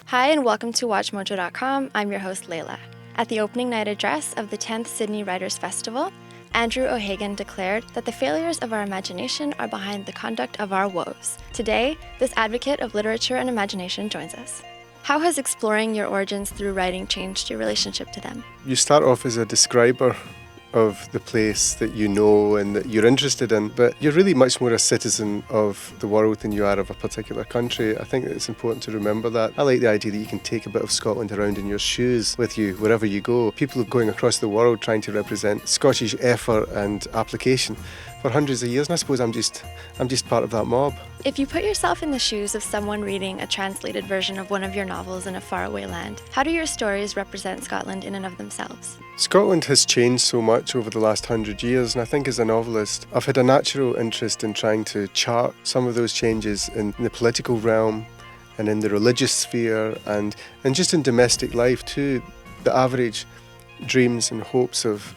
Hi and welcome to WatchMojo.com. I'm your host, Layla. At the opening night address of the 10th Sydney Writers' Festival, Andrew O'Hagan declared that the failures of our imagination are behind the conduct of our woes. Today, this advocate of literature and imagination joins us. How has exploring your origins through writing changed your relationship to them? You start off as a describer of the place that you know and that you're interested in, but you're really much more a citizen of the world than you are of a particular country. I think it's important to remember that. I like the idea that you can take a bit of Scotland around in your shoes with you wherever you go. People are going across the world trying to represent Scottish effort and application for hundreds of years, and I suppose I'm just part of that mob. If you put yourself in the shoes of someone reading a translated version of one of your novels in a faraway land, how do your stories represent Scotland in and of themselves? Scotland has changed so much over the last 100 years, and I think as a novelist, I've had a natural interest in trying to chart some of those changes in the political realm and in the religious sphere and just in domestic life too, the average dreams and hopes of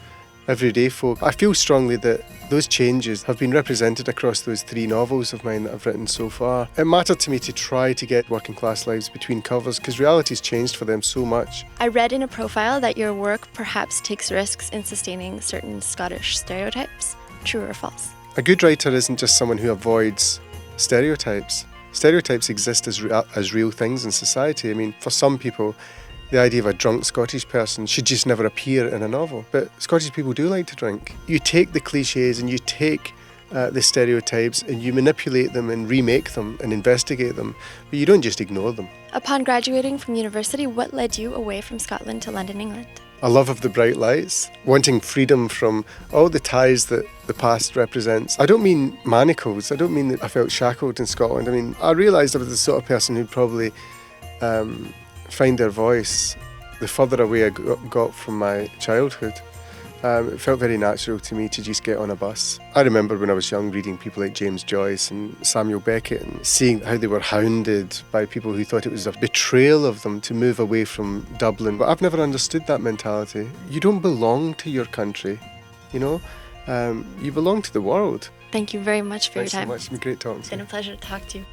everyday folk. I feel strongly that those changes have been represented across those 3 novels of mine that I've written so far. It mattered to me to try to get working class lives between covers because reality's changed for them so much. I read in a profile that your work perhaps takes risks in sustaining certain Scottish stereotypes. True or false? A good writer isn't just someone who avoids stereotypes. Stereotypes exist as real things in society. I mean, for some people, the idea of a drunk Scottish person should just never appear in a novel. But Scottish people do like to drink. You take the cliches and you take the stereotypes and you manipulate them and remake them and investigate them, but you don't just ignore them. Upon graduating from university, what led you away from Scotland to London, England? A love of the bright lights, wanting freedom from all the ties that the past represents. I don't mean manacles, I don't mean that I felt shackled in Scotland. I mean, I realised I was the sort of person who'd probably find their voice the further away I got from my childhood. It felt very natural to me to just get on a bus. I remember when I was young reading people like James Joyce and Samuel Beckett and seeing how they were hounded by people who thought it was a betrayal of them to move away from Dublin. But I've never understood that mentality. You don't belong to your country, you know? You belong to the world. Thank you very much for your time. Thanks so much. It's been great talking to you. It's been a pleasure to talk to you.